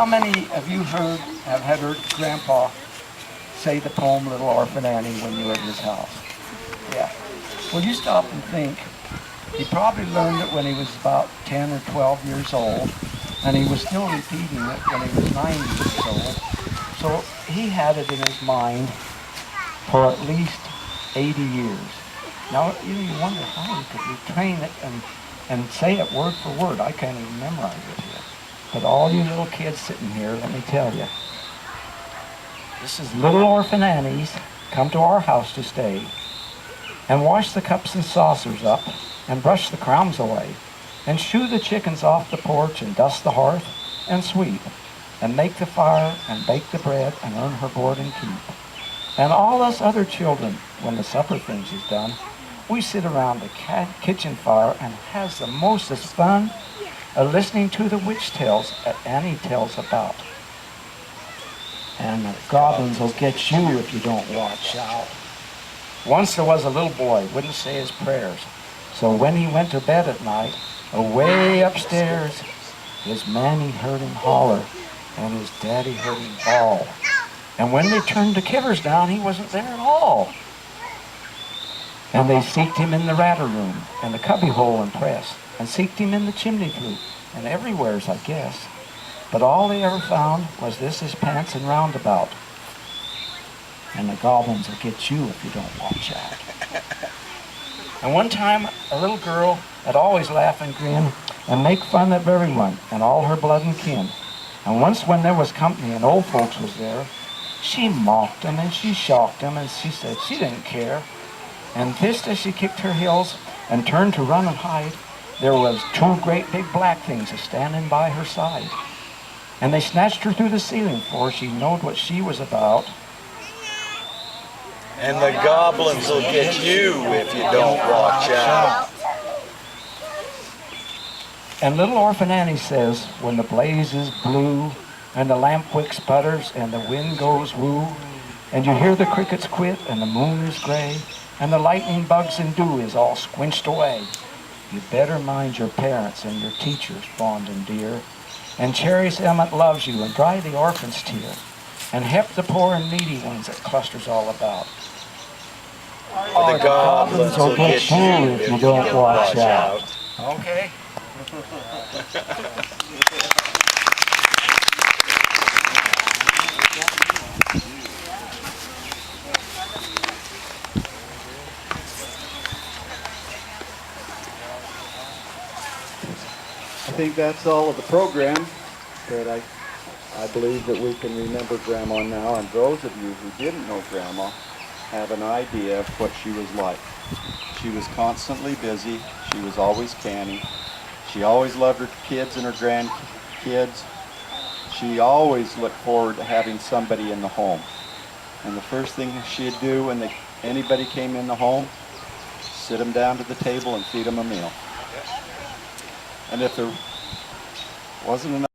How many of you have heard Grandpa say the poem Little Orphan Annie when you were in his house? Yeah. Well, you stop and think. He probably learned it when he was about 10 or 12 years old, and he was still repeating it when he was 90 years old. So he had it in his mind for at least 80 years. Now, you wonder how he could retrain it and say it word for word. I can't even memorize it here. But all you little kids sitting here, let me tell you, this is Little Orphan Annie's come to our house to stay, and wash the cups and saucers up, and brush the crumbs away, and shoo the chickens off the porch, and dust the hearth, and sweep, and make the fire, and bake the bread, and earn her board and keep. And all us other children, when the supper things is done, we sit around the kitchen fire and has the mostest fun listening to the witch tales that Annie tells about. And the goblins will get you if you don't watch out. Once there was a little boy, wouldn't say his prayers. So when he went to bed at night, away upstairs, his mammy heard him holler, and his daddy heard him bawl. And when they turned the kivers down, he wasn't there at all. And they seeked him in the ratter room, and the cubbyhole and press, and seeked him in the chimney flue, and everywheres, I guess. But all they ever found was this his pants and roundabout. And the goblins will get you if you don't watch out. And one time, a little girl would always laugh and grin and make fun of everyone and all her blood and kin. And once when there was company and old folks was there, she mocked them and she shocked them, and she said she didn't care. And just as she kicked her heels and turned to run and hide, there was two great big black things a-standing by her side. And they snatched her through the ceiling, for she knowed what she was about. And the goblins will get you if you don't watch out. And Little Orphan Annie says, when the blaze is blue, and the lamp wick sputters, and the wind goes woo, and you hear the crickets quit, and the moon is gray, and the lightning bugs and dew is all squinched away, you better mind your parents and your teachers, fond and dear, and cherish them that loves you, and dry the orphan's tear, and help the poor and needy ones that clusters all about. The goblins will get you if you don't watch out. Okay. I think that's all of the program, but I believe that we can remember Grandma now, and those of you who didn't know Grandma have an idea of what she was like. She was constantly busy. She was always canny. She always loved her kids and her grandkids. She always looked forward to having somebody in the home. And the first thing she'd do when anybody came in the home, sit them down to the table and feed them a meal. And if there wasn't enough